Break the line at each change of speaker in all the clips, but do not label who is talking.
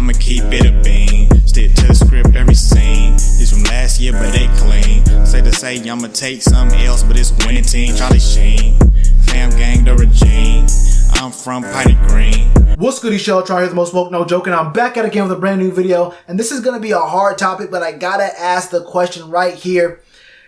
I'ma keep it a bean. Stick to the script, every scene. This from last year, but they clean. Say to say, I'ma take something else, but it's a winning team. Charlie Sheen, fam gang, the regime. I'm from Piney Green.
What's good, Shellitronnn here, the most woke, no joking. I'm back at it again with a brand new video, and this is gonna be a hard topic, but I gotta ask the question right here.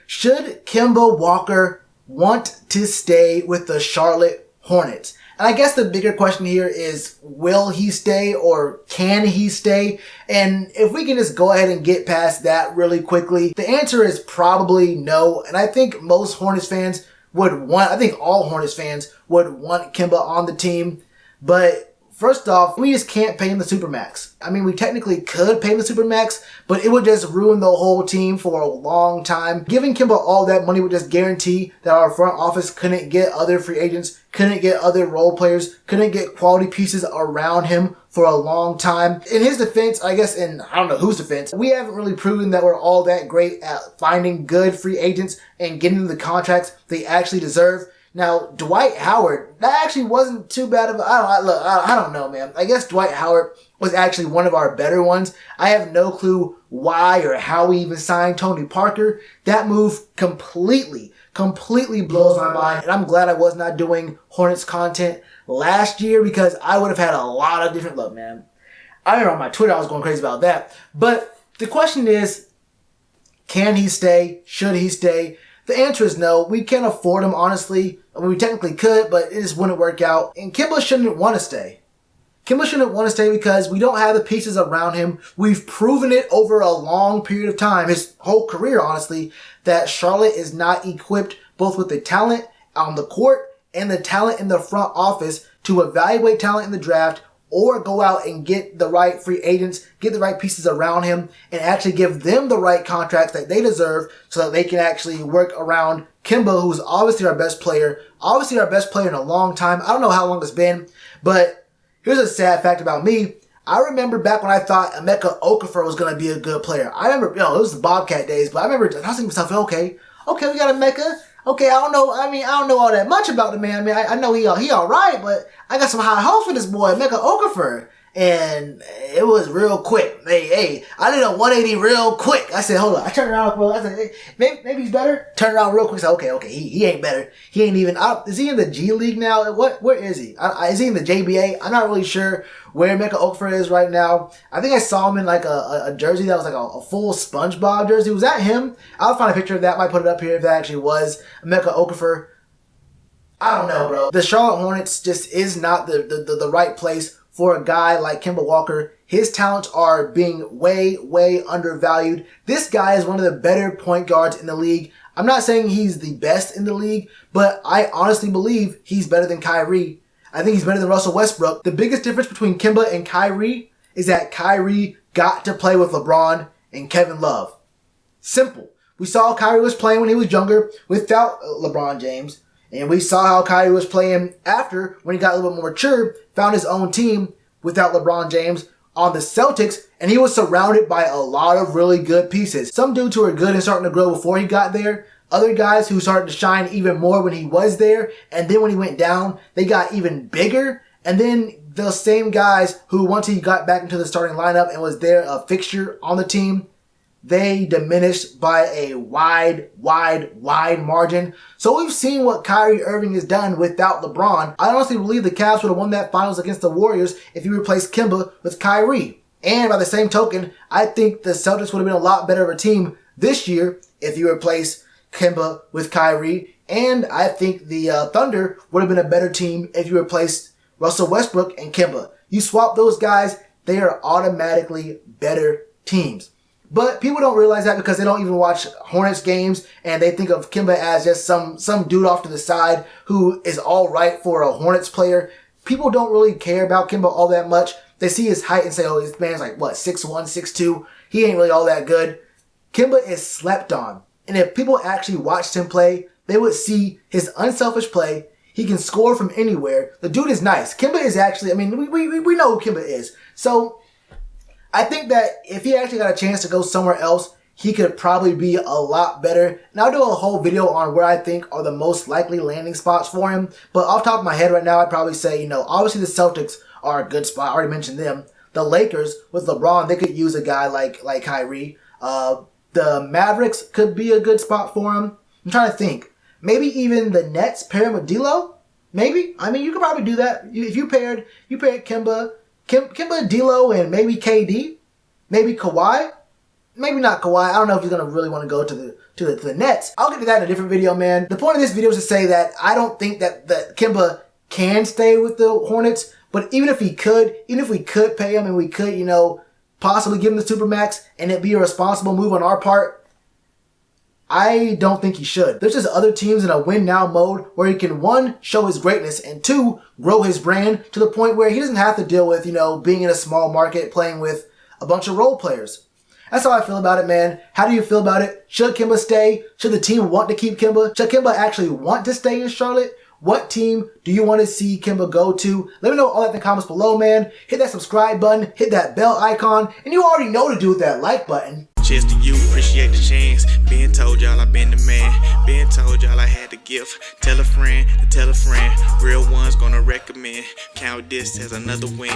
Should Kemba Walker want to stay with the Charlotte Hornets? And I guess the bigger question here is, will he stay or can he stay? And if we can just go ahead and get past that really quickly, the answer is probably no. And I think most Hornets fans I think all Hornets fans would want Kemba on the team. But first off, we just can't pay him the Supermax. I mean, we technically could pay him the Supermax, but it would just ruin the whole team for a long time. Giving Kemba all that money would just guarantee that our front office couldn't get other free agents, couldn't get other role players, couldn't get quality pieces around him for a long time. In his defense, I guess, in I don't know whose defense, we haven't really proven that we're all that great at finding good free agents and getting them the contracts they actually deserve. Now, Dwight Howard, that actually wasn't too bad of I don't know, man. I guess Dwight Howard was actually one of our better ones. I have no clue why or how we even signed Tony Parker. That move completely blows my mind. And I'm glad I was not doing Hornets content last year because I would have had a lot of different look, man. I remember on my Twitter I was going crazy about that. But the question is, can he stay? Should he stay? The answer is no. We can't afford him, honestly. I mean, we technically could, but it just wouldn't work out. And Kemba shouldn't want to stay. Kemba shouldn't want to stay because we don't have the pieces around him. We've proven it over a long period of time, his whole career, honestly, that Charlotte is not equipped both with the talent on the court and the talent in the front office to evaluate talent in the draft or go out and get the right free agents, get the right pieces around him, and actually give them the right contracts that they deserve so that they can actually work around Kemba, who's obviously our best player in a long time. I don't know how long it's been, but here's a sad fact about me. I remember back when I thought Emeka Okafor was going to be a good player. I remember, it was the Bobcat days, but I remember I was thinking to myself, okay, we got Emeka. Okay, I don't know all that much about the man. I mean, I know he all right, but I got some high hopes for this boy, Emeka Okafor. And it was real quick. Hey, I did a 180 real quick. I said, hold on. I turned around, I said, hey, maybe he's better. Turned around real quick. I said, okay, he ain't better. He ain't even out. Is he in the G League now? Where is he? Is he in the JBA? I'm not really sure where Emeka Okafor is right now. I think I saw him in like a jersey that was like a full SpongeBob jersey. Was that him? I'll find a picture of that. Might put it up here if that actually was Emeka Okafor. I don't know, bro. The Charlotte Hornets just is not the right place for a guy like Kemba Walker. His talents are being way undervalued. This guy is one of the better point guards in the league. I'm not saying he's the best in the league, but I honestly believe he's better than Kyrie. I think he's better than Russell Westbrook. The biggest difference between Kemba and Kyrie is that Kyrie got to play with LeBron and Kevin Love. Simple. We saw how Kyrie was playing when he was younger without LeBron James. And we saw how Kyrie was playing after, when he got a little bit more mature, found his own team without LeBron James on the Celtics, and he was surrounded by a lot of really good pieces. Some dudes who were good and starting to grow before he got there, other guys who started to shine even more when he was there, and then when he went down, they got even bigger, and then those same guys who once he got back into the starting lineup and was there a fixture on the team, they diminished by a wide margin. So we've seen what Kyrie Irving has done without LeBron. I honestly believe the Cavs would have won that finals against the Warriors if you replaced Kemba with Kyrie. And by the same token, I think the Celtics would have been a lot better of a team this year if you replace Kemba with Kyrie. And I think the Thunder would have been a better team if you replaced Russell Westbrook and Kemba. You swap those guys, they are automatically better teams. But people don't realize that because they don't even watch Hornets games and they think of Kemba as just some dude off to the side who is all right for a Hornets player. People don't really care about Kemba all that much. They see his height and say, oh, this man's like, what, 6'1", 6'2". He ain't really all that good. Kemba is slept on. And if people actually watched him play, they would see his unselfish play. He can score from anywhere. The dude is nice. Kemba is actually, I mean, we know who Kemba is. So I think that if he actually got a chance to go somewhere else, he could probably be a lot better. And I'll do a whole video on where I think are the most likely landing spots for him. But off the top of my head right now, I'd probably say, obviously the Celtics are a good spot. I already mentioned them. the Lakers with LeBron, they could use a guy like Kyrie. The Mavericks could be a good spot for him. I'm trying to think. Maybe even the Nets pair him with D'Lo. Maybe. I mean, you could probably do that if you paired Kemba, D'Lo, and maybe KD, maybe Kawhi. Maybe not Kawhi. I don't know if he's gonna really want to go to the Nets. I'll get to that in a different video, man. The point of this video is to say that I don't think that Kemba can stay with the Hornets. But even if we could pay him and we could, possibly give him the Supermax and it be a responsible move on our part, I don't think he should. There's just other teams in a win now mode where he can, one, show his greatness, and two, grow his brand to the point where he doesn't have to deal with, being in a small market playing with a bunch of role players. That's how I feel about it, man. How do you feel about it? Should Kemba stay? Should the team want to keep Kemba? Should Kemba actually want to stay in Charlotte? What team do you want to see Kemba go to? Let me know all that in the comments below, man. Hit that subscribe button, hit that bell icon, and you already know to do with that like button.
Cheers to you, appreciate the chance. Been told y'all I been the man. Been told y'all I had the gift. Tell a friend to tell a friend. Real ones gonna recommend. Count this as another win.